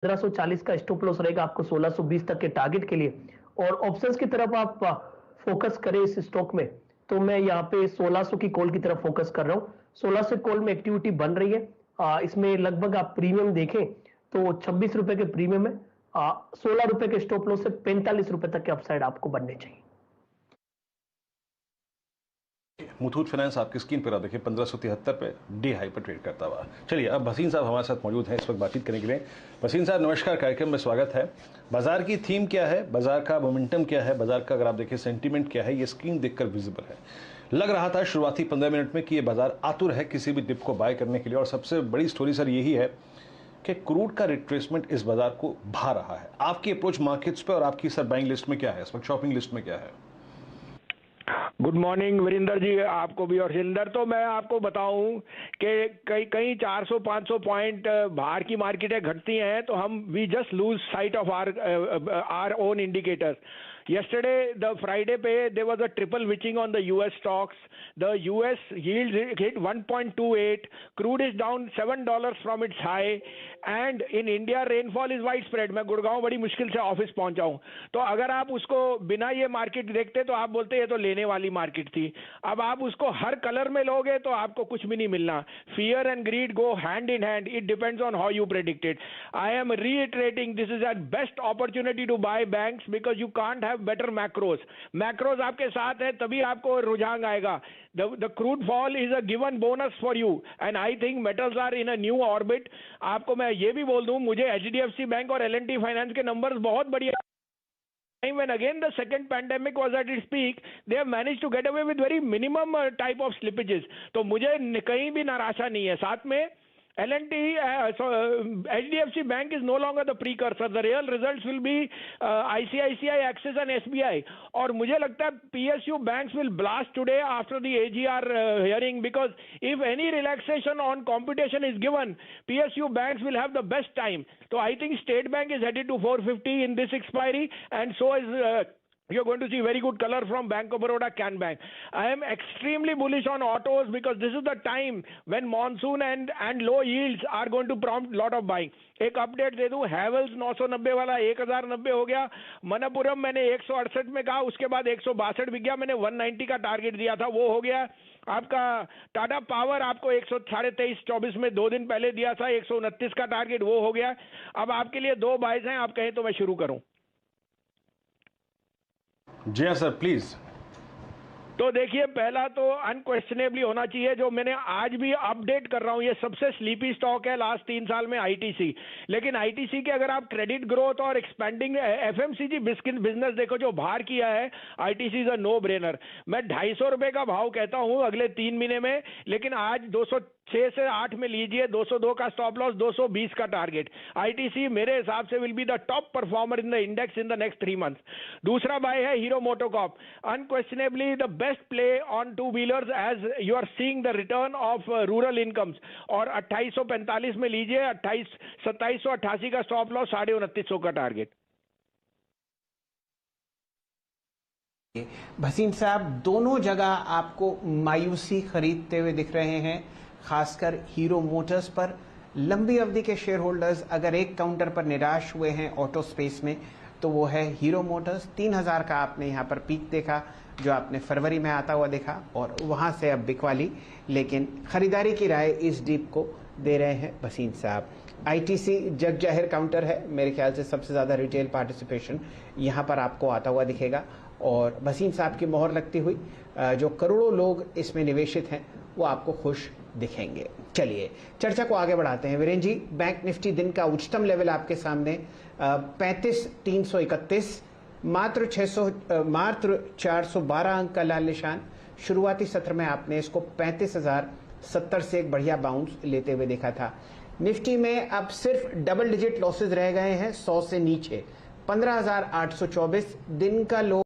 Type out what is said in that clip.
1540 का stop loss रहेगा आपको 1620 तक के टारगेट के लिए। और ऑप्शंस की तरफ आप फोकस करें इस स्टॉक में, तो मैं यहाँ पे 1600 की कॉल की तरफ फोकस कर रहा हूँ। 1600 कॉल में एक्टिविटी बन रही है। इसमें लगभग आप प्रीमियम देखें तो 26 रुपए के प्रीमियम है। 16 रुपए के स्टॉप लॉस से 45 रुपए तक के अपसाइड आपको बनने चाहिए। मुथूट फाइनेंस आपकी स्क्रीन पर आप देखिए 1573 पे डी हाई पर ट्रेड करता हुआ। चलिए अब भसीन साहब हमारे साथ मौजूद हैं इस वक्त बातचीत करने के लिए। भसीन साहब नमस्कार, कार्यक्रम में स्वागत है। बाजार की थीम क्या है, बाजार का मोमेंटम क्या है, बाजार का अगर आप देखिए सेंटीमेंट क्या है, ये स्क्रीन देखकर विजिबल है। लग रहा था शुरुआती 15 मिनट में कि ये बाजार आतुर है किसी भी डिप को बाय करने के लिए, और सबसे बड़ी स्टोरी सर यही है कि क्रूड का रिट्रेसमेंट इस बाजार को भा रहा है। आपकी अप्रोच मार्केट्स पे और आपकी सर बाइंग लिस्ट में क्या है, इस वक्त शॉपिंग लिस्ट में क्या है? गुड मॉर्निंग वीरेंद्र जी, आपको भी और सिंदर। तो मैं आपको बताऊं कि कहीं 400-500 पॉइंट बाहर की मार्केटें घटती हैं तो हम we just lose sight of our own indicators. Yesterday, the Friday pay, there was a triple witching on the US stocks. The US yield hit 1.28. Crude is down $7 from its high. And in India, rainfall is widespread. मैं गुड़गांव बड़ी मुश्किल से office पहुंचा हूं, तो अगर आप उसको बिना ये मार्केट देखते तो आप बोलते ये तो लेने वाली मार्केट थी। अब आप उसको हर कलर में लोगे तो आपको कुछ भी नहीं मिलना। Fear and greed go hand in hand. It depends on how you predict it. I am reiterating, this is a best opportunity to buy banks because you can't have better macros. Macros आपके साथ है तभी आपको रुझान आएगा। The crude fall is a given bonus for you, and I think metals are in a new orbit. आपको मैं ये भी बोल दूं, मुझे HDFC बैंक और L&T फाइनेंस के नंबर्स बहुत बढ़िया। When again the second pandemic was at its peak, they have managed to get away with very minimum type of slippages. तो मुझे कहीं भी निराशा नहीं है। साथ में L&T, HDFC Bank is no longer the precursor. The real results will be ICICI, Axis and SBI. और मुझे लगता है PSU banks will blast today after the AGR hearing, because if any relaxation on competition is given, PSU banks will have the best time. So I think State Bank is headed to 450 in this expiry, and so is you're going to see very good color from Bank of Baroda, Can Bank. I am extremely bullish on autos because this is the time when monsoon and low yields are going to prompt lot of buying. एक update दे दूं, हैवेल्स 990 वाला 1090 हो गया। मनपुरम मैंने 168 में कहा, उसके बाद 162 बिक गया। मैंने 190 का टारगेट दिया था, वो हो गया। आपका टाटा पावर आपको 123.24 में 2 दिन पहले दिया था, 129 का टारगेट, वो हो गया। अब आपके लिए 2 बाइज हैं, आप कहें तो मैं शुरू करूं। जी हाँ सर, प्लीज। तो देखिए, पहला तो अनक्वेश्चनेबली होना चाहिए, जो मैंने आज भी अपडेट कर रहा हूं, ये सबसे स्लीपी स्टॉक है लास्ट 3 साल में आईटीसी। लेकिन आईटीसी के अगर आप क्रेडिट ग्रोथ और एक्सपेंडिंग एफएमसीजी बिजनेस देखो जो बाहर किया है, ITC is a no brainer. मैं 250 रुपए का भाव कहता हूं अगले 3 महीने में, लेकिन आज 206 से 8 में लीजिए, 202 का स्टॉप लॉस, 220 का टारगेट। आईटीसी मेरे हिसाब से will be the top performer in the index in the next 3 months. दूसरा बाय है hero MotoCorp, unquestionably the best play on 2-wheelers as you are seeing the return of rural incomes। और 2845 में लीजिए, 2788 का stop loss, 2950 का target. Bhasin साहब, दोनों जगह आपको मायूसी खरीदते हुए दिख रहे हैं, खासकर हीरो मोटर्स पर। लंबी अवधि के शेयर होल्डर्स अगर एक काउंटर पर निराश हुए हैं ऑटो स्पेस में, तो वो है हीरो मोटर्स। 3000 का आपने यहाँ पर पीक देखा जो आपने फरवरी में आता हुआ देखा, और वहां से अब बिकवाली, लेकिन खरीदारी की राय इस डीप को दे रहे हैं भसीन साहब। आईटीसी जग जाहिर काउंटर है, मेरे ख्याल से सबसे ज्यादा रिटेल पार्टिसिपेशन यहां पर आपको आता हुआ दिखेगा, और भसीन साहब की मोहर लगती हुई जो करोड़ों लोग इसमें निवेशित हैं वो आपको खुश दिखेंगे। चलिए चर्चा को आगे बढ़ाते हैं। वीरेंद्र जी, बैंक निफ्टी दिन का उच्चतम लेवल आपके सामने 35,331, मात्र 412 अंक का लाल निशान। शुरुआती सत्र में आपने इसको 35,070 से एक बढ़िया बाउंस लेते हुए देखा था। निफ्टी में अब सिर्फ डबल डिजिट लॉसेज रह गए हैं, 100 से नीचे 15,824। दिन का लो